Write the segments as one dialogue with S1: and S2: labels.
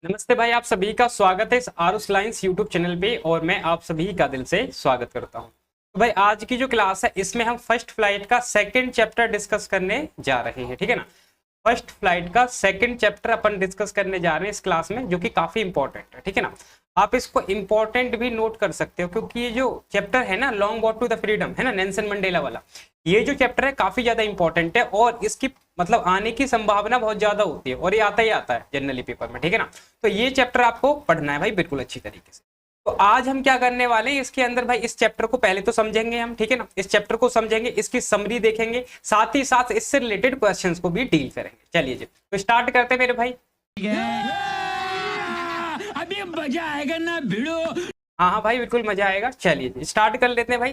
S1: नमस्ते भाई, आप सभी का स्वागत है इस आरुष लाइंस यूट्यूब चैनल पे और मैं आप सभी का दिल से स्वागत करता हूं। तो भाई आज की जो क्लास है इसमें हम फर्स्ट फ्लाइट का सेकंड चैप्टर डिस्कस करने जा रहे हैं, ठीक है ना। फर्स्ट फ्लाइट का सेकंड चैप्टर अपन डिस्कस करने जा रहे हैं इस क्लास में, जो कि काफी इंपॉर्टेंट है, ठीक है ना। आप इसको इंपॉर्टेंट भी नोट कर सकते हो क्योंकि ये जो चैप्टर है ना, long walk to the freedom है ना, नेल्सन मंडेला वाला, ये जो चैप्टर है काफी ज्यादा इंपॉर्टेंट है और इसकी मतलब आने की संभावना बहुत ज्यादा होती है और ये आता ही आता है जनरली पेपर में, ठीक है ना। तो ये चैप्टर आपको पढ़ना है भाई बिल्कुल अच्छी तरीके से। तो आज हम क्या करने वाले हैं इसके अंदर भाई, इस चैप्टर को पहले तो समझेंगे हम, ठीक है ना। इस चैप्टर को समझेंगे, इसकी समरी देखेंगे, साथ ही साथ इससे रिलेटेड क्वेश्चंस को भी डील करेंगे। चलिए जी, तो स्टार्ट करते हैं मेरे भाई।
S2: अभी मजा आएगा ना भिड़ो।
S1: हाँ हाँ भाई बिल्कुल मजा आएगा। चलिए जी स्टार्ट कर लेते हैं भाई।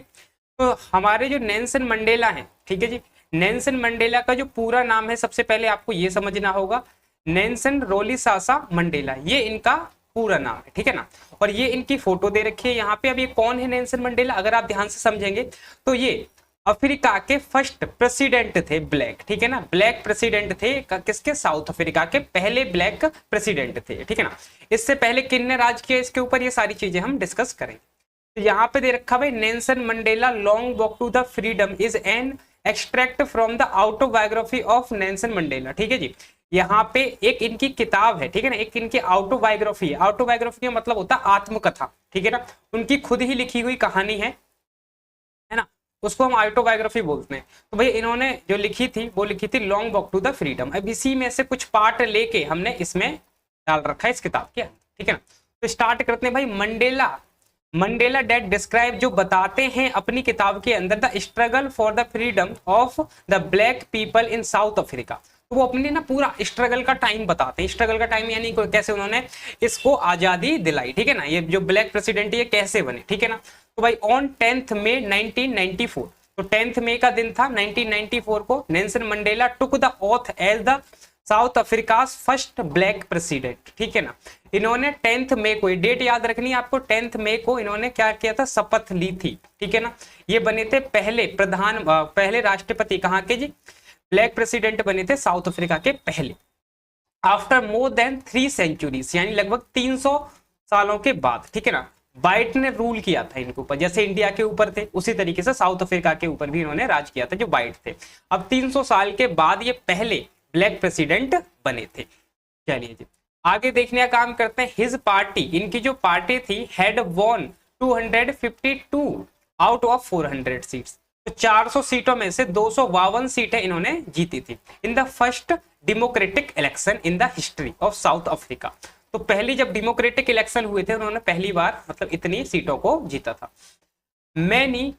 S1: तो हमारे जो नेल्सन मंडेला है, ठीक है जी, नेल्सन मंडेला का जो पूरा नाम है सबसे पहले आपको ये समझना होगा, नेल्सन रोलिसासा मंडेला, ये इनका पूरा नाम है, ठीक है ना। और ये इनकी फोटो दे रखी है यहाँ पे। अब ये कौन है नेल्सन मंडेला, अगर आप ध्यान से समझेंगे तो ये अफ्रीका के फर्स्ट प्रेसिडेंट थे, ब्लैक, ठीक है ना। ब्लैक प्रेसिडेंट थे किसके, साउथ अफ्रीका के पहले ब्लैक प्रेसिडेंट थे, ठीक है ना। इससे पहले किन ने राज किया इसके ऊपर, ये सारी चीजें हम डिस्कस करेंगे। तो यहाँ पे दे रखा भाई, Nelson Mandela long walk to the freedom is an extract from the autobiography of Nelson Mandela, ठीक है जी। यहाँ पे एक इनकी किताब है, ठीक है ना, एक इनकी ऑटोबायोग्राफी है। ऑटोबायोग्राफी का मतलब होता है आत्मकथा, ठीक है ना, उनकी खुद ही लिखी हुई कहानी है ना, उसको हम ऑटोबायोग्राफी बोलते हैं। तो भाई इन्होंने जो लिखी थी वो लिखी थी long walk to the freedom. अब इसी में से कुछ पार्ट लेके हमने इसमें डाल रखा है इस किताब के अंदर, ठीक है ना। तो स्टार्ट करते हैं भाई। मंडेला डेट डिस्क्राइब, जो बताते हैं अपनी किताब के अंदर, the struggle for the freedom of the black people in south Africa. तो वो अपनी ना पूरा स्ट्रगल का टाइम बताते हैं। स्ट्रगल का टाइम यानी कैसे उन्होंने इसको आजादी दिलाई, ठीक है ना, ये जो ब्लैक प्रेसिडेंट ये कैसे बने, ठीक है ना। तो भाई ऑन 10 मई 1994, तो 10 मई का दिन था 1994 को, Nelson Mandela took the oath as the south Africa first black president, ठीक है ना। इन्होंने 10 मई को, डेट याद रखनी है आपको, 10 मई को इन्होंने क्या किया था, शपथ ली थी, ठीक है ना। ये बने थे पहले राष्ट्रपति, कहाँ के जी, ब्लैक प्रेसिडेंट बने थे साउथ अफ्रीका के पहले, आफ्टर मोर देन 3 सेंचुरीज, यानी लगभग 300 सालों के बाद, ठीक है ना। वाइट ने रूल किया था इनके ऊपर, जैसे इंडिया के ऊपर थे उसी तरीके से साउथ अफ्रीका के ऊपर भी इन्होंने राज किया था, जो वाइट थे। अब 300 साल के बाद ये पहले ब्लैक प्रेसिडेंट बने थे। चलिए जी आगे देखने का काम करते हैं। हिज पार्टी, इनकी जो पार्टी थी, had won 252 out of 400 seats, तो 400 सीटों में से 252 सीटें इन्होंने जीती थी in the first democratic election in the history of south Africa. तो पहली जब डेमोक्रेटिक इलेक्शन हुए थे उन्होंने पहली बार मतलब इतनी सीटों को जीता था। Many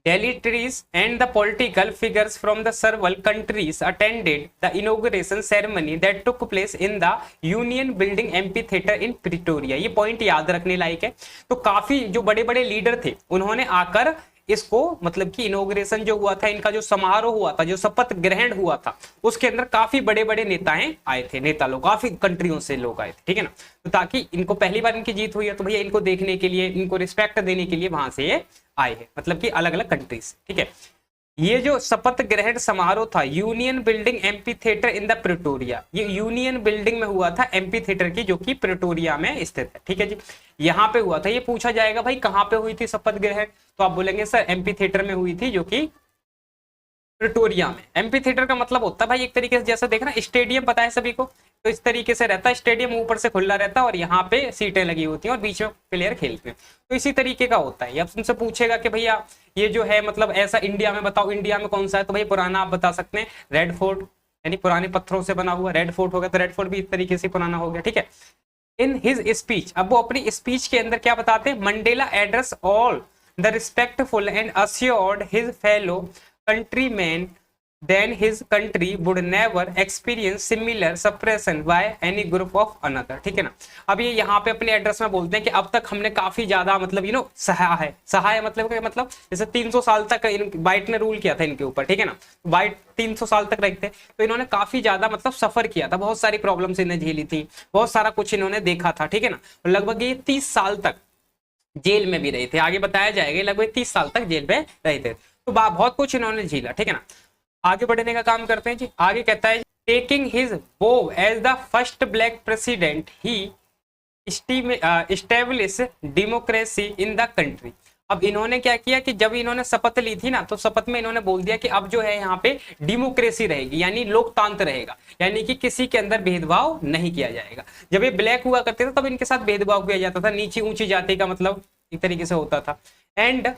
S1: dignitaries and the political figures from the several countries attended the inauguration ceremony that took place in the Union Building Amphitheater in Pretoria। ये पॉइंट याद रखने लायक है। तो काफी जो बड़े बड़े लीडर थे उन्होंने आकर इसको मतलब कि इनॉग्रेशन जो हुआ था, इनका जो समारोह हुआ था, जो शपथ ग्रहण हुआ था, उसके अंदर काफी बड़े बड़े नेताएं आए थे, नेता लोग काफी कंट्रियों से लोग आए थे, ठीक है ना। तो ताकि इनको पहली बार इनकी जीत हुई है तो भैया इनको देखने के लिए, इनको रिस्पेक्ट देने के लिए वहां से ये आए हैं, मतलब कि अलग अलग कंट्री से, ठीक है। ये जो शपथ ग्रहण समारोह था union building amphi theatre in the Pretoria, ये यूनियन बिल्डिंग में हुआ था, एम्पी थिएटर की, जो कि प्रिटोरिया में स्थित है, ठीक है जी। यहाँ पे हुआ था। ये पूछा जाएगा भाई कहाँ पे हुई थी शपथ ग्रहण, तो आप बोलेंगे सर एम्पी थिएटर में हुई थी, जो कि प्रिटोरिया में। एम्पी थिएटर का मतलब होता है भाई एक तरीके से, जैसा देखना स्टेडियम पता है सभी को, तो इस तरीके से रहता है स्टेडियम, ऊपर से खुला रहता है और यहाँ पे सीटें लगी होती हैं और बीच में प्लेयर खेलते हैं, तो इसी तरीके का होता है। अब तुमसे पूछेगा कि भैया ये जो है मतलब ऐसा इंडिया में बताओ, इंडिया में कौन सा है, तो भाई पुराना आप बता सकते हैं रेड फोर्ट, यानी पुराने पत्थरों से बना हुआ रेड फोर्ट हो गया, तो रेड फोर्ट भी इस तरीके से पुराना हो गया, ठीक है। इन हिज स्पीच, अब वो अपनी स्पीच के अंदर क्या बताते हैं, Mandela address all the respectful and assured his fellow countryman then his country would never experience similar suppression by any group of another, ठीक है ना। अब ये यहाँ पे अपने एड्रेस में बोलते हैं कि अब तक हमने काफी ज्यादा मतलब सहाय मतलब जैसे 300 साल तक वाइट ने रूल किया था इनके ऊपर, ठीक है ना। वाइट 300 साल तक रहते तो इन्होंने काफी ज्यादा मतलब सफर किया था, बहुत सारी प्रॉब्लम्स इन्हें झेली थी, बहुत सारा कुछ इन्होंने देखा था, ठीक है ना। लगभग ये 30 साल तक जेल में भी रहे थे, आगे बताया जाएगा, लगभग 30 साल तक जेल में रहे थे, तो बहुत कुछ इन्होंने झेला, ठीक है ना। आगे बढ़ने का काम करते हैं जी। आगे कहता है taking his bow as the first black president, he established democracy in the country। अब इन्होंने क्या किया कि जब इन्होंने शपथ ली थी ना, तो शपथ में इन्होंने बोल दिया कि अब जो है यहाँ पे डेमोक्रेसी रहेगी, यानी लोकतंत्र रहेगा, यानी कि किसी के अंदर भेदभाव नहीं किया जाएगा। जब ये ब्लैक हुआ करते थे तब इनके साथ भेदभाव किया जाता था, नीची ऊंची जाति का मतलब एक तरीके से होता था। And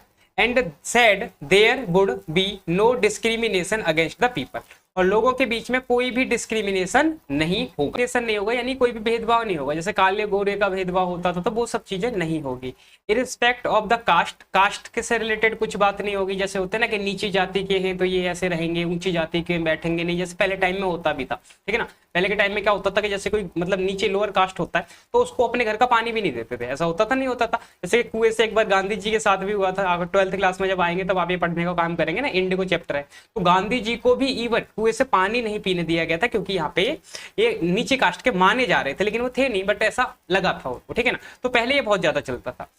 S1: said there would be no discrimination against the people, और लोगों के बीच में कोई भी डिस्क्रिमिनेशन नहीं होगा, यानी कोई भी भेदभाव नहीं होगा। जैसे काले गोरे का भेदभाव होता था तो वो सब चीजें नहीं होगी। Irrespective of the caste, caste के से रिलेटेड कुछ बात नहीं होगी। जैसे होते ना कि नीची जाति के हैं तो ये ऐसे रहेंगे, ऊंची जाति के बैठेंगे नहीं, जैसे पहले टाइम में होता भी था, ठीक है ना। पहले के टाइम में क्या होता था कि जैसे कोई मतलब नीचे लोअर कास्ट होता है तो उसको अपने घर का पानी भी नहीं देते थे, ऐसा होता था नहीं होता था। जैसे कुएं से एक बार गांधी जी के साथ भी हुआ था, अगर 12th क्लास में जब आएंगे तब आप ये पढ़ने का काम करेंगे ना, इंडिगो चैप्टर है, तो गांधी जी को भी इवन कुएं से पानी नहीं पीने दिया गया था, क्योंकि यहाँ पे ये नीचे कास्ट के माने जा रहे थे, लेकिन वो थे नहीं, बट ऐसा लगा था उनको, ठीक है ना। तो पहले ये बहुत ज्यादा चलता था।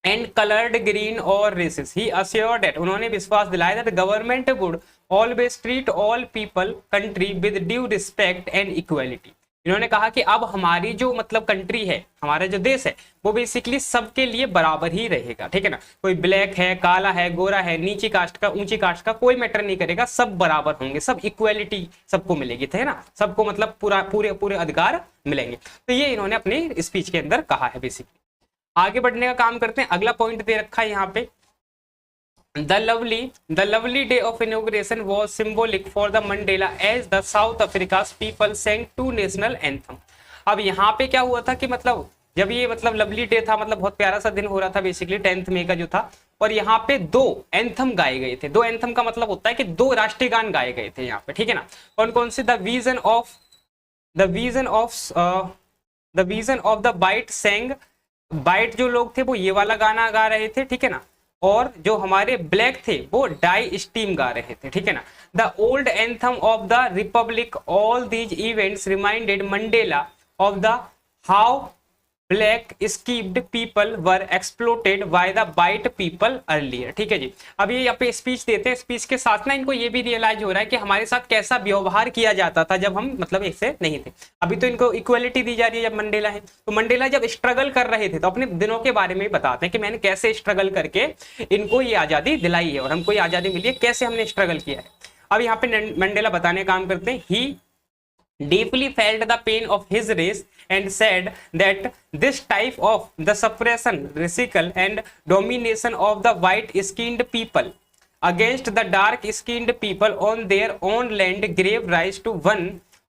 S1: एंड कलर्ड ग्रीन और रेसिस, ही assured that, उन्होंने विश्वास दिलाया that government would always treat all people country with due respect and equality. इन्होंने कहा कि अब हमारी जो मतलब कंट्री है, हमारा जो देश है, वो बेसिकली सबके लिए बराबर ही रहेगा, ठीक है ना। कोई ब्लैक है, काला है, गोरा है, नीची कास्ट का, ऊंची कास्ट का, कोई मैटर नहीं करेगा, सब बराबर होंगे, सब इक्वालिटी सबको मिलेगी, है ना, सबको मतलब पूरे अधिकार मिलेंगे। तो ये इन्होंने अपनी स्पीच के अंदर कहा है बेसिकली। आगे बढ़ने का काम करते हैं। अगला पॉइंट दे रखा है यहाँ पे, the lovely day of inauguration was symbolic for the Mandela as the south Africa people sang to national anthem. अब यहाँ पे क्या हुआ था कि मतलब जब ये मतलब लवली डे था, मतलब बहुत प्यारा सा दिन हो रहा था बेसिकली 10th मई का जो था, और यहाँ पे 2 एंथम गाए गए थे। 2 एंथम का मतलब होता है कि 2 राष्ट्रीय गान गाए गए थे यहाँ पे, ठीक है ना। कौन कौन से? The vision of the white सेंग, बाइट जो लोग थे वो ये वाला गाना गा रहे थे, ठीक है ना, और जो हमारे ब्लैक थे वो डाई स्टीम गा रहे थे, ठीक है ना। The old anthem of the republic, all these events reminded Mandela of the how black skinned people were exploited by the white people earlier, ठीक है जी। अब ये यहाँ पे स्पीच देते हैं, स्पीच के साथ ना इनको ये भी रियलाइज हो रहा है कि हमारे साथ कैसा व्यवहार किया जाता था जब हम मतलब इससे नहीं थे। अभी तो इनको इक्वलिटी दी जा रही है जब मंडेला है, तो मंडेला जब स्ट्रगल कर रहे थे तो अपने दिनों के बारे में बताते हैं कि मैंने कैसे स्ट्रगल करके इनको ये आजादी दिलाई है और हमको ये आजादी मिली है, कैसे हमने स्ट्रगल किया है। अब यहाँ पे मंडेला बताने का काम करते हैं। ही deeply felt the pain of his race and said that this type of the suppression, racial and domination of the white skinned people against the dark skinned people on their own land gave rise to one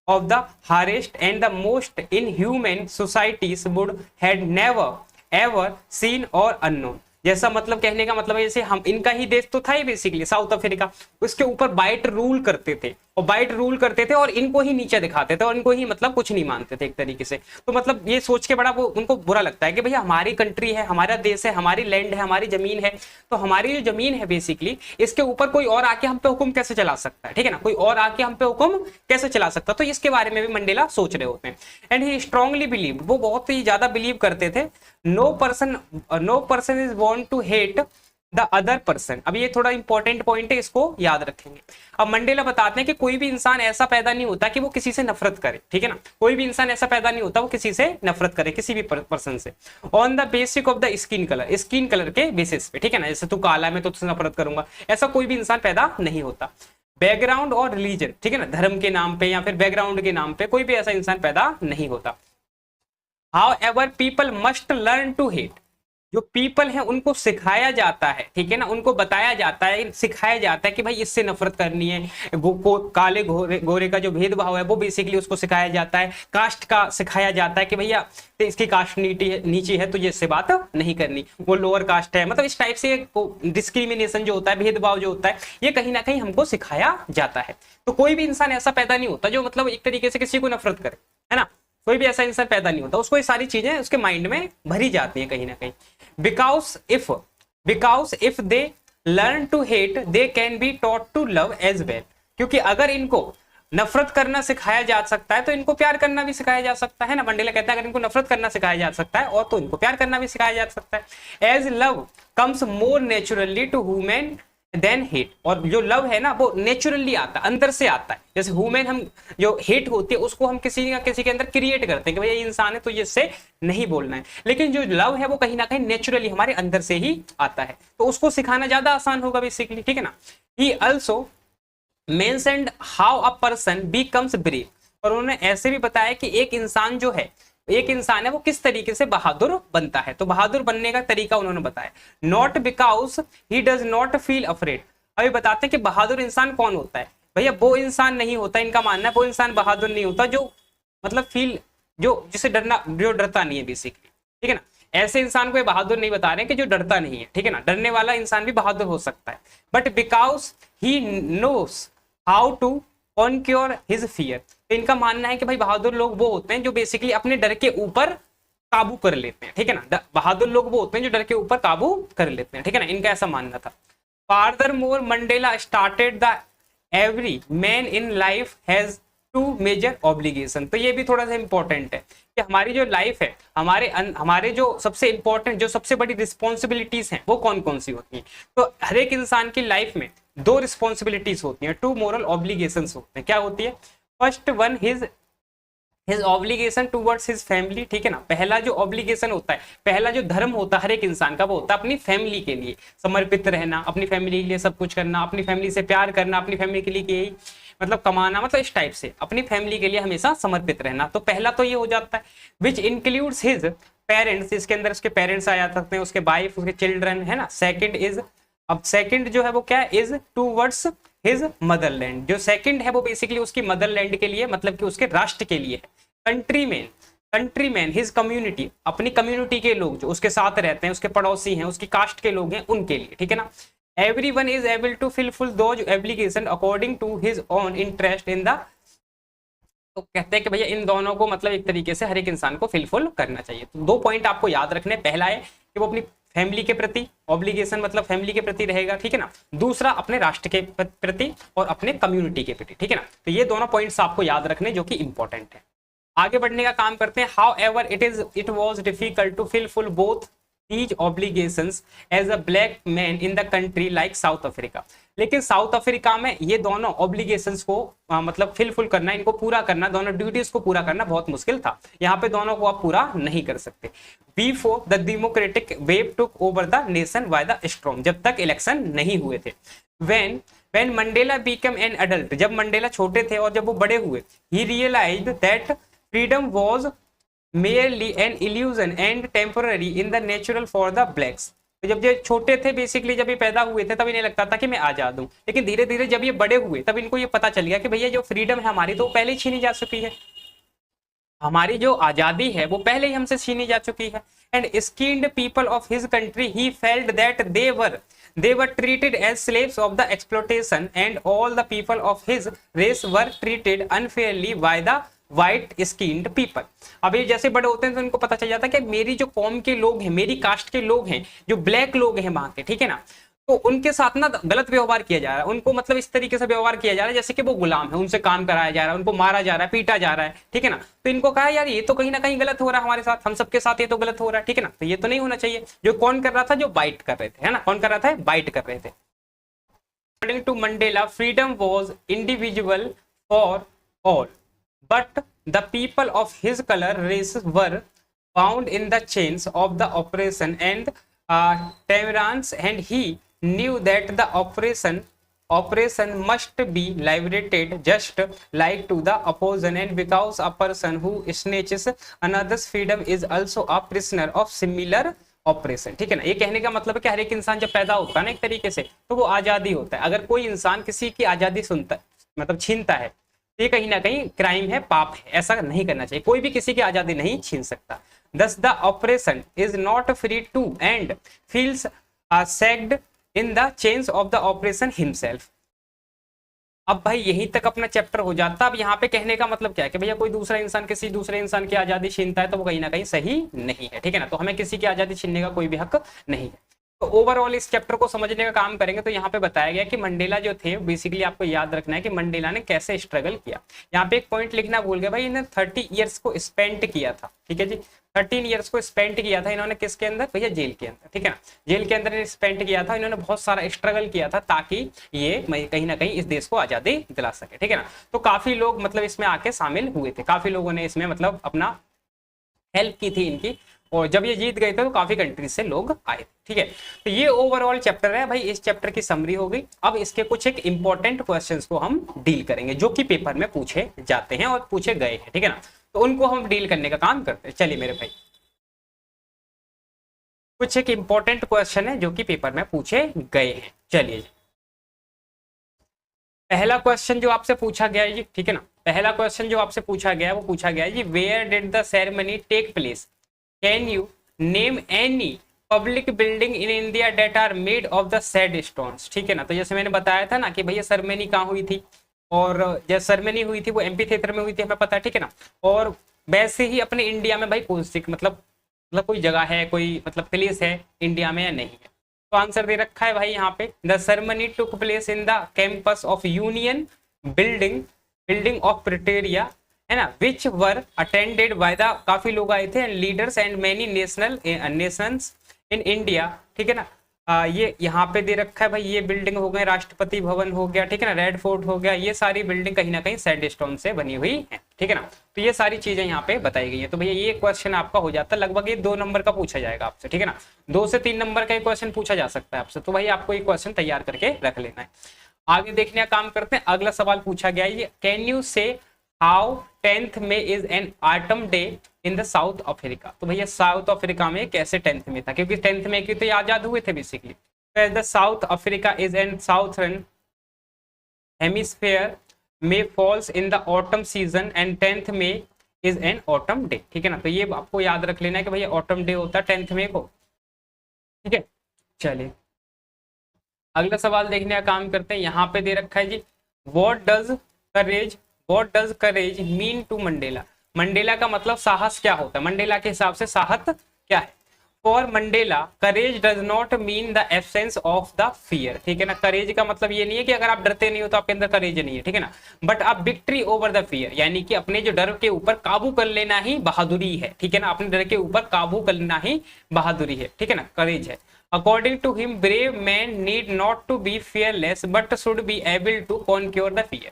S1: of the hardest and the most inhuman societies would had never ever seen or unknown। जैसा मतलब कहने का मतलब है जैसे हम, इनका ही देश तो था ही बेसिकली साउथ अफ्रीका, उसके ऊपर वाइट रूल करते थे और वाइट रूल करते थे और इनको ही नीचे दिखाते थे और इनको ही मतलब कुछ नहीं मानते थे एक तरीके से। तो मतलब ये सोच के बड़ा वो उनको बुरा लगता है कि भैया हमारी कंट्री है, हमारा देश है, हमारी लैंड है, हमारी जमीन है, तो हमारी जो जमीन है बेसिकली इसके ऊपर कोई और आके हम पे हुक्म कैसे चला सकता है, ठीक है ना, कोई और आके हम पे हुक्म कैसे चला सकता। तो इसके बारे में भी मंडेला सोच रहे होते हैं। एंड ही स्ट्रांगली बिलीव, वो बहुत ही ज्यादा बिलीव करते थे, no person is born to hate the other person. अब ये थोड़ा इंपॉर्टेंट पॉइंट है, इसको याद रखेंगे। अब मंडेला बताते हैं कि कोई भी इंसान ऐसा पैदा नहीं होता कि वो किसी से नफरत करे, ठीक है ना, कोई भी इंसान ऐसा पैदा नहीं होता वो किसी से नफरत करे, किसी भी पर्सन से, on the basic of the skin colour, skin colour के बेसिस पे, ठीक है ना। जैसे तू काला है मैं तो तुझसे नफरत करूंगा, ऐसा कोई भी इंसान पैदा नहीं होता। बैकग्राउंड और रिलीजन, ठीक है ना, धर्म के नाम पे या फिर बैकग्राउंड के नाम पे कोई भी ऐसा इंसान पैदा नहीं होता। However, people must learn to hate, जो पीपल है उनको सिखाया जाता है, ठीक है ना, उनको बताया जाता है, सिखाया जाता है कि भाई इससे नफरत करनी है, काले गोरे का जो भेदभाव है वो बेसिकली उसको सिखाया जाता है। कास्ट का सिखाया जाता है कि भैया इसकी कास्ट नीची है तो ये इससे बात नहीं करनी, वो लोअर कास्ट है, मतलब इस टाइप से डिस्क्रिमिनेशन जो होता है, भेदभाव जो होता है, ये कहीं ना कहीं हमको सिखाया जाता है। तो कोई भी इंसान ऐसा पैदा नहीं होता जो मतलब एक तरीके से किसी को नफरत करे, है ना, कोई भी ऐसा इंसान पैदा नहीं होता, उसको ये सारी चीजें उसके माइंड में भरी जाती हैं कहीं ना कहीं। Because if they learn to hate they can be taught to love as well, क्योंकि अगर इनको नफरत करना सिखाया जा सकता है तो इनको प्यार करना भी सिखाया जा सकता है ना। मंडेला कहता है अगर इनको नफरत करना सिखाया जा सकता है और तो इनको प्यार करना भी सिखाया जा सकता है। As love comes more naturally to human than hate. और जो लव है ना वो नेचुरली आता है, अंदर से आता है। जैसे ह्यूमन हम जो हेट होती है उसको हम किसी ना किसी के अंदर क्रिएट करते हैं कि भाई ये इंसान है तो ये इससे नहीं बोलना है, लेकिन जो लव है वो कहीं ना कहीं नेचुरली हमारे अंदर से ही आता है, तो उसको सिखाना ज्यादा आसान होगा बेसिकली, ठीक है ना। He also mentioned how a person becomes brave. और उन्होंने ऐसे भी बताया कि एक इंसान जो है, एक इंसान है वो किस तरीके से बहादुर बनता है, तो बहादुर बनने का तरीका उन्होंने बताया। Not because he does not feel afraid. अभी बताते हैं कि बहादुर इंसान कौन होता है। भैया वो इंसान नहीं होता, इनका मानना है वो इंसान बहादुर नहीं होता जो मतलब फील, जो जिसे डरना, जो डरता नहीं है बेसिकली, ठीक है ना। ऐसे इंसान को ये बहादुर नहीं बता रहे हैं कि जो डरता नहीं है, ठीक है ना। डरने वाला इंसान भी बहादुर हो सकता है, but because he knows how to conquer his fear. तो इनका मानना है कि भाई बहादुर लोग वो होते हैं जो बेसिकली अपने डर के ऊपर काबू कर लेते हैं, ठीक है ना। बहादुर लोग वो होते हैं जो डर के ऊपर काबू कर लेते हैं, ठीक है ना। इनका ऐसा मानना था। Furthermore Mandela started the every man in life has two major obligation. तो ये भी थोड़ा सा इंपॉर्टेंट है कि हमारी जो लाइफ है, हमारे जो सबसे इंपॉर्टेंट, जो सबसे बड़ी रिस्पॉन्सिबिलिटीज हैं वो कौन कौन सी होती हैं। तो हर एक इंसान की लाइफ में दो रिस्पॉन्सिबिलिटीज होती हैं, टू मोरल ऑब्लिगेशंस होते हैं। क्या होती है? First one his obligation towards his family, ठीक है ना। पहला जो ऑब्लिगेशन होता है, पहला जो धर्म होता है हर एक इंसान का, वो होता है अपनी फैमिली के लिए समर्पित रहना, अपनी फैमिली के लिए सब कुछ करना, अपनी फैमिली से प्यार करना, अपनी फैमिली के लिए यही मतलब कमाना, मतलब इस टाइप से अपनी फैमिली के लिए हमेशा समर्पित रहना। तो पहला तो ये हो जाता है, विच इंक्लूड्स हिज पेरेंट्स, इसके अंदर उसके पेरेंट्स आ जा सकते हैं, उसके वाइफ, उसके चिल्ड्रन, है ना। सेकंड इज, अब सेकंड जो है वो क्या है, इज टूवर्ड्स हिज मदरलैंड। जो सेकंड है वो बेसिकली उसकी मदरलैंड के लिए, मतलब कि उसके राष्ट्र के लिए है। कंट्रीमैन हिज कम्युनिटी, अपनी कम्युनिटी के लोग जो उसके साथ रहते हैं, उसके पड़ोसी हैं, उसकी कास्ट के लोग हैं, उनके लिए, ठीक है ना। Everyone is able to fulfill those obligations according to his own interest in the, तो कहते हैं कि भैया इन दोनों को मतलब एक तरीके से हर एक इंसान को फिलफुल करना चाहिए। तो दो पॉइंट आपको याद रखने, पहला है कि वो अपनी फैमिली के प्रति ऑब्लिगेशन, मतलब फैमिली के प्रति रहेगा, ठीक है ना। दूसरा अपने राष्ट्र के प्रति और अपने कम्युनिटी के प्रति, ठीक है ना। तो ये दोनों पॉइंट्स आपको याद रखने जो कि इंपॉर्टेंट है। आगे बढ़ने का काम करते हैं। However it was difficult to fulfil both these obligations as a black man in the country like South Africa। लेकिन साउथ अफ्रीका में ये दोनों ऑब्लिगेशंस को मतलब फिलफुल करना, इनको पूरा करना, दोनों ड्यूटीज को पूरा करना बहुत मुश्किल था। यहाँ पे दोनों को आप पूरा नहीं कर सकते। Before the democratic wave took over the nation by the strong, जब तक इलेक्शन नहीं हुए थे। when Mandela become an adult, जब मंडेला छोटे थे और जब वो बड़े हुए, he realized that freedom was merely an illusion and temporary in the natural for the blacks। तो जब ये छोटे थे बेसिकली, जब ये पैदा हुए थे तब इन्हें लगता था कि मैं आजाद हूं, लेकिन धीरे धीरे जब ये बड़े हुए तब इनको ये पता चल गया कि भैया जो फ्रीडम है हमारी तो पहले ही छीनी जा चुकी है, हमारी जो आजादी है वो पहले ही हमसे छीनी जा चुकी है। And skilled people of his country he felt that they were treated as slaves of the exploitation and all the people of his race were treated unfairly by the white skinned people. अब ये जैसे बड़े होते हैं तो इनको पता चल जाता है कि मेरी जो कौम के लोग हैं, मेरी कास्ट के लोग हैं, जो ब्लैक लोग हैं वहां के, ठीक है ना, तो उनके साथ ना गलत व्यवहार किया जा रहा है, उनको मतलब इस तरीके से व्यवहार किया जा रहा है जैसे कि वो गुलाम है, उनसे काम कराया जा रहा है, उनको मारा जा रहा है, पीटा जा रहा है, ठीक है ना। तो इनको कहा यार ये तो कहीं ना कहीं गलत हो रहा है हमारे साथ, हम सबके साथ ये तो गलत हो रहा है, ठीक है ना। तो ये तो नहीं होना चाहिए। जो कौन कर रहा था, जो बाइट कर रहे थे, है ना, कौन कर रहा था, बाइट कर रहे थे। According to Mandela freedom was individual for all but the people of his color race were bound in the chains of the oppression and tyrants, and he knew that the oppression must be liberated just like to the opposition, and because a person who snatches another's freedom is also a prisoner of similar operation, ठीक है ना। ये कहने का मतलब है कि हर एक इंसान जब पैदा होता है ना एक तरीके से, तो वो आजादी होता है। अगर कोई इंसान किसी की आजादी सुनता मतलब छीनता है, ये कहीं ना कहीं क्राइम है, पाप है, ऐसा नहीं करना चाहिए। कोई भी किसी की आजादी नहीं छीन सकता। Thus the oppression is not free to and feels sagged in the chains of the oppression himself। अब भाई यहीं तक अपना चैप्टर हो जाता। अब यहाँ पे कहने का मतलब क्या है कि भैया कोई दूसरा इंसान किसी दूसरे इंसान की आजादी छीनता है तो वो कहीं ना कहीं सही नहीं है, ठीक है ना। तो हमें किसी की आजादी छीनने का कोई भी हक नहीं है। तो ओवरऑल इस चैप्टर को समझने का काम करेंगे तो यहाँ पे बताया गया कि मंडेला जो थे, बेसिकली आपको याद रखना है कि मंडेला ने कैसे स्ट्रगल किया। यहाँ पे एक पॉइंट लिखना भूल गए भाई, इन्होंने 30 ईयर्स को स्पेंड किया था, ठीक है जी, 13 ईयर्स को स्पेंड किया था इन्होंने किसके अंदर भैया, जेल के अंदर, ठीक है ना, जेल के अंदर स्पेंड किया था। इन्होंने बहुत सारा स्ट्रगल किया था ताकि ये कहीं ना कहीं इस देश को आजादी दिला सके, ठीक है ना। तो काफी लोग मतलब इसमें आके शामिल हुए थे, काफी लोगों ने इसमें मतलब अपना हेल्प की थी इनकी, और जब ये जीत गए थे तो काफी कंट्रीज से लोग आए थे, ठीक है। तो ये ओवरऑल चैप्टर है भाई, इस चैप्टर की समरी हो गई। अब इसके कुछ एक इंपॉर्टेंट क्वेश्चंस को हम डील करेंगे जो कि पेपर में पूछे जाते हैं और पूछे गए हैं, ठीक है ना, तो उनको हम डील करने का काम करते हैं। चलिए मेरे भाई, कुछ एक इंपॉर्टेंट क्वेश्चन है जो कि पेपर में पूछे गए हैं। चलिए पहला क्वेश्चन जो आपसे पूछा गया है जी, ठीक है ना, पहला क्वेश्चन जो आपसे पूछा गया है वो पूछा गया है जी, where did the ceremony take place, can you name any public building in India that are made of the sand stones, ठीक है ना। तो जैसे मैंने बताया था ना कि भैया सेरेमनी कहाँ हुई थी, और जैसे सेरेमनी हुई थी वो एमपी थिएटर में हुई थी, हमें पता है, ठीक है ना। और वैसे ही अपने इंडिया में भाई कौन सी मतलब कोई जगह है, कोई मतलब प्लेस है इंडिया में या नहीं है, तो आंसर दे रखा है भाई यहाँ पे, the ceremony took place in the campus of union building of Pretoria, है ना, विच वर अटेंडेड बाय द, काफी लोग आए थे, leaders and many Nations in India, ठीक है ना। ये यहाँ पे दे रखा है भाई, ये बिल्डिंग हो गए, राष्ट्रपति भवन हो गया, ठीक है ना, रेड फोर्ट हो गया, ये सारी बिल्डिंग कहीं ना कहीं सैंड स्टोन से बनी हुई है, ठीक है ना। तो ये सारी चीजें यहाँ पे बताई गई है। तो भैया ये क्वेश्चन आपका हो जाता है, लगभग ये 2 नंबर का पूछा जाएगा आपसे, ठीक है ना, 2 से 3 नंबर का क्वेश्चन पूछा जा सकता है आपसे, तो भाई आपको ये क्वेश्चन तैयार करके रख लेना है। आगे देखने का काम करते हैं। अगला सवाल पूछा गया है, कैन यू से हाउ 10th में is an autumn day in the south Africa. तो भैया साउथ अफ्रीका में कैसे 10th में था, क्योंकि 10th में क्यों तो आजाद हुए थे basically. The south Africa is an southern hemisphere में falls in the autumn season and 10th में इज एन ऑटम डे, ठीक है ना। तो ये आपको याद रख लेना है कि भैया ऑटम डे होता है 10th में को, ठीक है। चलिए अगला सवाल देखने का काम करते हैं। यहाँ पे दे रखा है जी, what does courage mean to Mandela. Mandela का मतलब साहस क्या होता है, मंडेला के हिसाब से साहस क्या है। For Mandela courage does not mean the absence of the fear, ठीक है ना। करेज का मतलब ये नहीं है कि अगर आप डरते नहीं हो तो आपके अंदर करेज नहीं है, ठीक है ना, बट अब विक्ट्री ओवर द फियर, यानी कि अपने जो डर के ऊपर काबू कर लेना ही बहादुरी है, ठीक है ना, अपने डर के ऊपर काबू कर लेना ही बहादुरी है, ठीक है ना, करेज है। According to him, brave men need not to be fearless, but should be able to conquer the fear.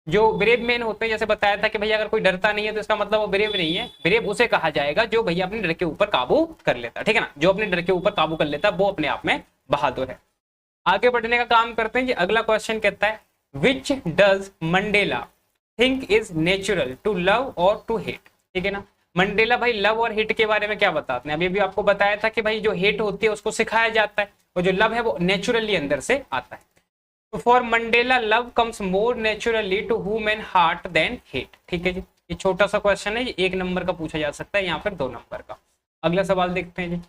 S1: जो ब्रेव मैन होते हैं, जैसे बताया था कि भैया अगर कोई डरता नहीं है तो इसका मतलब वो ब्रेव नहीं है। ब्रेव उसे कहा जाएगा जो भैया अपने डर के ऊपर काबू कर लेता है, ठीक है ना, जो अपने डर के ऊपर काबू कर लेता है वो अपने आप में बहादुर है। आगे बढ़ने का काम करते हैं जी। अगला क्वेश्चन कहता है, which does Mandela think is natural to love और टू हेट, ठीक है ना। मंडेला भाई लव और हेट के बारे में क्या बताते हैं, अभी भी आपको बताया था कि भाई जो हेट होती है उसको सिखाया जाता है और जो लव है वो नेचुरली अंदर से आता है। तो for Mandela love comes more naturally to human heart than hate, ठीक है जी। ये छोटा सा क्वेश्चन है, 1 नंबर का पूछा जा सकता है, यहाँ पर 2 नंबर का। अगला सवाल देखते हैं जी।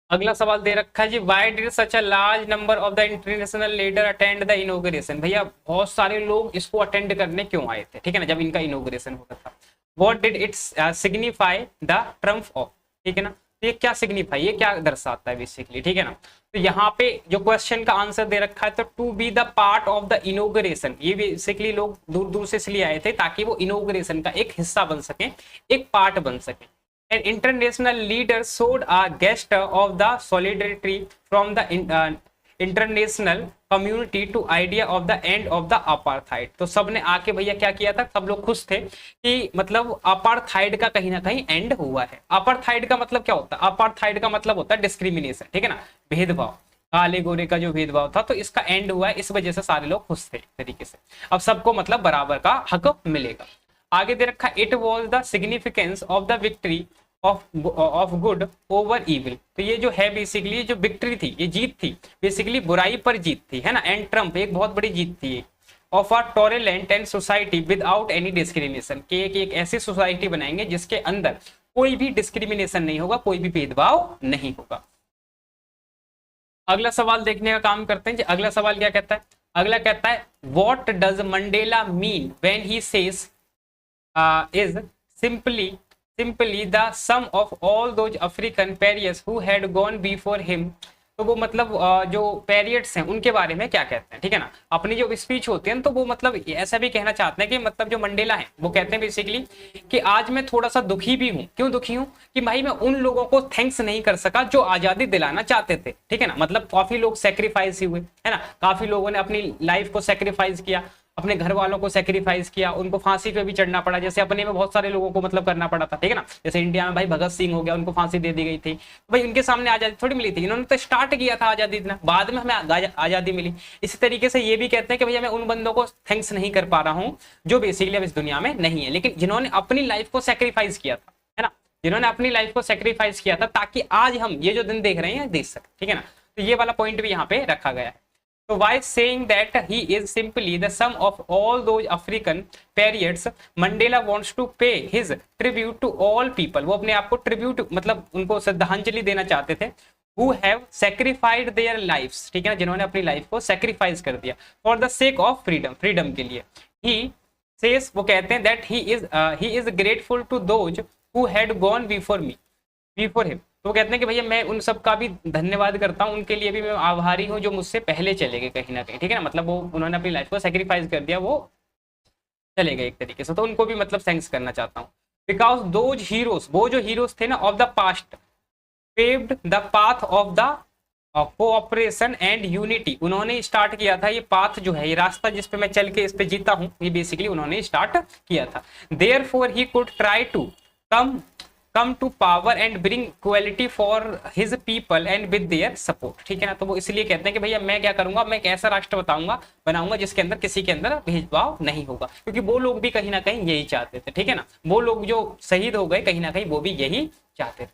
S1: अगला सवाल दे रखा है जी, why did such a large number of the international leader attend the inauguration. भैया बहुत सारे लोग इसको अटेंड करने क्यों आए थे, ठीक है ना, जब इनका इनॉग्रेशन होता था। What did it signify the trump of, ठीक है ना। तो ये क्या सिग्निफाई, ये क्या दर्शाता है बेसिकली, ठीक है ना। तो यहाँ पे जो क्वेश्चन का आंसर दे रखा है, तो to be the part of the inauguration, ये बेसिकली लोग दूर दूर से इसलिए आए थे ताकि वो इनॉग्रेशन का एक हिस्सा बन सके, एक पार्ट बन सके। And international leader showed a guest of the solidarity from the international community to idea of the end of the apartheid. तो सबने आके भैया क्या किया था, सब लोग खुश थे कि मतलब अपार्थाइड का कहीं ना कहीं एंड हुआ है। अपार्थाइड का मतलब क्या होता है, अपार्थाइड का मतलब होता है डिस्क्रिमिनेशन, ठीक है ना, भेदभाव, काले गोरे का जो भेदभाव था, तो इसका एंड हुआ है, इस वजह से सारे लोग खुश थे तरीके से, अब सबको मतलब बराबर का हक मिलेगा। आगे दे रखा, it was the significance of the victory of good over evil. तो ये जो है बेसिकली जो विक्ट्री थी, ये जीत थी, बेसिकली बुराई पर जीत थी, है ना, एंड ट्रम्प एक बहुत बड़ी जीत थी of a tolerant and society without any discrimination, कि एक ऐसी सोसाइटी बनाएंगे जिसके अंदर कोई भी डिस्क्रिमिनेशन नहीं होगा, कोई भी भेदभाव नहीं होगा। अगला सवाल देखने का काम करते हैं। अगला सवाल क्या कहता है, अगला कहता है, what does Mandela mean when he says is simply the sum of all those African pariahs who had gone before him तो वो मतलब जो पेरियड्स हैं उनके बारे में क्या कहते हैं, ठीक है ना। अपनी जो स्पीच होती है तो वो मतलब ऐसा भी कहना चाहते हैं कि मतलब जो मंडेला है वो कहते हैं बेसिकली कि आज मैं थोड़ा सा दुखी भी हूँ। क्यों दुखी हूँ? कि भाई मैं उन लोगों को थैंक्स नहीं कर सका जो आजादी दिलाना चाहते थे, ठीक है ना। मतलब काफी लोग सेक्रीफाइस ही हुए, है ना, काफी लोगों ने अपनी लाइफ को सेक्रीफाइस किया, अपने घर वालों को सेक्रीफाइस किया, उनको फांसी पे भी चढ़ना पड़ा, जैसे अपने में बहुत सारे लोगों को मतलब करना पड़ा था, ठीक है ना। जैसे इंडिया में भाई भगत सिंह हो गया, उनको फांसी दे दी गई थी, भाई उनके सामने आजादी थोड़ी मिली थी, इन्होंने तो स्टार्ट किया था आजादी देना, बाद में हमें आजादी मिली। इसी तरीके से ये भी कहते हैं कि भैया मैं उन बंदों को थैंक्स नहीं कर पा रहा हूँ जो बेसिकली अब इस दुनिया में नहीं है, लेकिन जिन्होंने अपनी लाइफ को सेक्रीफाइस किया था, है ना, जिन्होंने अपनी लाइफ को सेक्रीफाइस किया था ताकि आज हम ये जो दिन देख रहे हैं देख सकें, ठीक है ना। तो ये वाला पॉइंट भी यहाँ पे रखा गया है। So by saying that he is simply the sum of all those African periods, Mandela wants to pay his tribute to all people. वो अपने आप को ट्रिब्यूट मतलब उनको श्रद्धांजलि देना चाहते थे who have sacrificed their lives, ठीक है ना, जिन्होंने अपनी लाइफ को सेक्रीफाइस कर दिया for the sake of freedom, freedom के लिए। He says, वो कहते हैं that he is grateful to those who had gone before him, तो कहते हैं कि भैया मैं उन सब का भी धन्यवाद करता हूँ, उनके लिए भी मैं आभारी हूँ जो मुझसे पहले चले गए कहीं ना कहीं, ठीक है ना। मतलब वो उन्होंने अपनी लाइफ को सेक्रीफाइस कर दिया, वो चले गए एक तरीके से, तो उनको भी मतलब थैंक्स करना चाहता हूँ। बिकॉज दोज हीरोज, वो जो हीरोज थे ना of the past, paved the path of the cooperation and unity, उन्होंने स्टार्ट किया था ये पाथ जो है, ये रास्ता जिस पे मैं चल के इस पे जीता हूँ, ये बेसिकली उन्होंने स्टार्ट किया था। Therefore he could try to come to power and bring equality for his people and with their support, ठीक है ना। तो वो इसलिए कहते हैं कि भैया मैं क्या करूंगा, मैं एक ऐसा राष्ट्र बनाऊंगा जिसके अंदर किसी के अंदर भेदभाव नहीं होगा, क्योंकि वो लोग भी कहीं ना कहीं यही चाहते थे, ठीक है ना। वो लोग जो शहीद हो गए कहीं ना कहीं वो भी यही चाहते थे।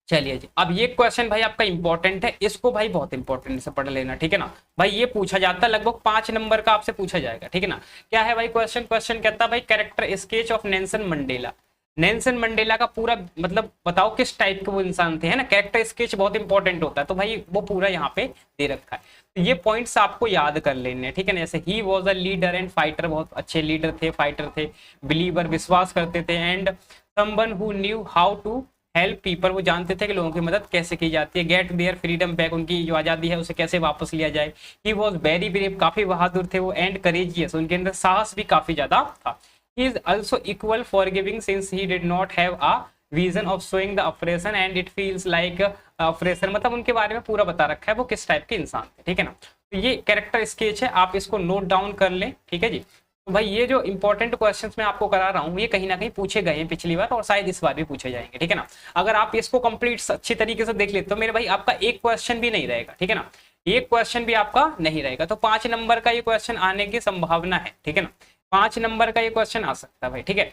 S1: चलिए जी, अब ये क्वेश्चन भाई आपका इंपॉर्टेंट है, इसको भाई बहुत इंपॉर्टेंट से पढ़ लेना, ठीक है ना। भाई ये पूछा जाता है, लगभग 5 नंबर का आपसे पूछा जाएगा, ठीक है ना। क्या है भाई क्वेश्चन कहता है भाई character sketch of Nelson Mandela. Nelson Mandela का पूरा मतलब बताओ किस टाइप के वो इंसान थे, है ना। कैरेक्टर स्केच बहुत इंपॉर्टेंट होता है, तो भाई वो पूरा यहाँ पे दे रखा है, तो ये पॉइंट्स आपको याद कर लेने, ठीक है ना। जैसे he was a leader and fighter, बहुत अच्छे लीडर थे, फाइटर थे, बिलीवर विश्वास करते थे, and someone who knew how to help people, वो जानते थे कि लोगों की मदद कैसे की जाती है। गेट देयर फ्रीडम बैक, उनकी जो आज़ादी है उसे कैसे वापस लिया जाए। ही वॉज वेरी ब्रेव, काफी बहादुर थे वो, एंड करेजियस, उनके अंदर साहस भी काफी ज्यादा था। He is also equal forgiving since he did not have a vision of showing the oppression and it feels like oppression, मतलब उनके बारे में पूरा बता रखा है वो किस टाइप के इंसान थे, ठीक है ना। तो ये कैरेक्टर स्केच है, आप इसको नोट डाउन कर लें, ठीक है जी। तो भाई ये जो इंपॉर्टेंट क्वेश्चंस मैं आपको करा रहा हूँ ये कहीं ना कहीं पूछे गए हैं पिछली बार और शायद इस बार भी पूछे जाएंगे, ठीक है ना। अगर आप इसको कंप्लीट अच्छी तरीके से देख लेते तो मेरे भाई आपका एक क्वेश्चन भी नहीं रहेगा, ठीक है ना, एक क्वेश्चन भी आपका नहीं रहेगा। तो 5 नंबर का ये क्वेश्चन आने की संभावना है, ठीक है ना, 5 नंबर का ये क्वेश्चन आ सकता है भाई, ठीक है।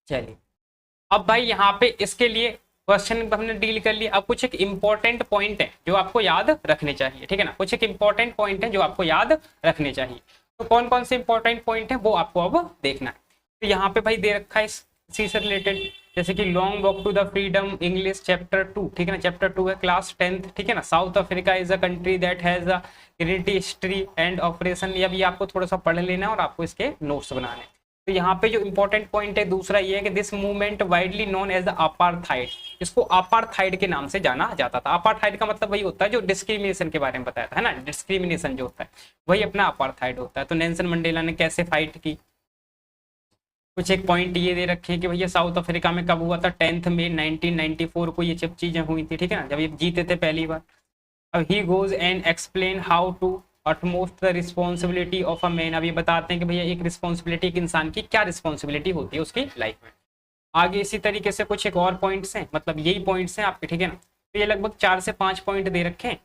S1: चलिए अब भाई यहाँ पे इसके लिए क्वेश्चन हमने डील कर लिया, अब कुछ एक इंपॉर्टेंट पॉइंट है जो आपको याद रखने चाहिए, ठीक है ना। कुछ एक इंपॉर्टेंट पॉइंट है जो आपको याद रखने चाहिए, तो कौन कौन से इंपॉर्टेंट पॉइंट है वो आपको अब देखना है। तो यहाँ पे भाई दे रखा है इसी से रिलेटेड, जैसे कि long walk to the freedom, English chapter 2, ठीक है ना, चैप्टर 2 है, क्लास 10th, ठीक है ना। South Africa is a country that has a unity history and operation, ये अभी आपको थोड़ा सा पढ़ लेना है और आपको इसके नोट्स बनाने। तो यहाँ पे जो इंपॉर्टेंट पॉइंट है दूसरा ये है कि this movement widely known as the apartheid, इसको अपार्थाइड के नाम से जाना जाता था। अपार्थाइड का मतलब वही होता है जो डिस्क्रिमिनेशन के बारे में बताया था, है ना, डिस्क्रिमिनेशन जो होता है वही अपना अपार्थाइड होता है। तो नेल्सन मंडेला ने कैसे फाइट की, कुछ एक पॉइंट ये दे रखे हैं कि भैया साउथ अफ्रीका में कब हुआ था, 10 मई 1994 को ये सब चीजें हुई थी, ठीक है ना, जब ये जीते थे पहली बार। अब he goes and explain how to utmost the responsibility of a man, अब ये बताते हैं कि भैया एक रिस्पॉन्सिबिलिटी एक इंसान की क्या रिस्पॉन्सिबिलिटी होती है उसकी लाइफ में। आगे इसी तरीके से कुछ एक और पॉइंट्स हैं, मतलब यही पॉइंट्स हैं आपके, ठीक है ना। तो ये लगभग 4 से 5 पॉइंट दे रखे हैं,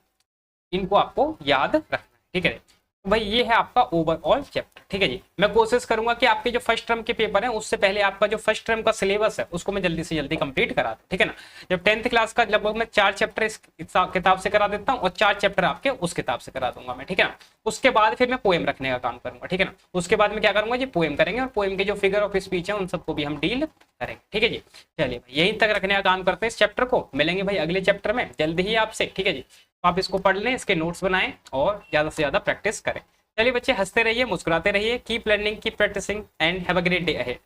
S1: इनको आपको याद रखना है, ठीक है। तो भाई ये है आपका ओवरऑल चैप्टर, ठीक है जी। मैं कोशिश करूंगा कि आपके जो फर्स्ट टर्म के पेपर हैं उससे पहले आपका जो फर्स्ट टर्म का सिलेबस है उसको मैं जल्दी से जल्दी कंप्लीट करा दूं, ठीक है ना। जब 10th क्लास का लगभग मैं 4 चैप्टर इस किताब से करा देता हूँ और 4 चैप्टर आपके उस किताब से करा दूंगा मैं, ठीक है ना। उसके बाद फिर मैं पोएम रखने का काम करूंगा, ठीक है ना। उसके बाद में क्या करूंगा जी, पोएम करेंगे और पोएम के जो फिगर ऑफ स्पीच है उन सबको भी हम डील करेंगे, ठीक है जी। चलिए भाई यहीं तक रखने का काम करते हैं इस चैप्टर को, मिलेंगे भाई अगले चैप्टर में जल्दी ही आपसे, ठीक है जी। आप इसको पढ़ लें, इसके नोट्स बनाएं और ज्यादा से ज्यादा प्रैक्टिस करें। चलिए बच्चे हंसते रहिए, मुस्कुराते रहिए, keep learning, keep practising and have a great day ahead.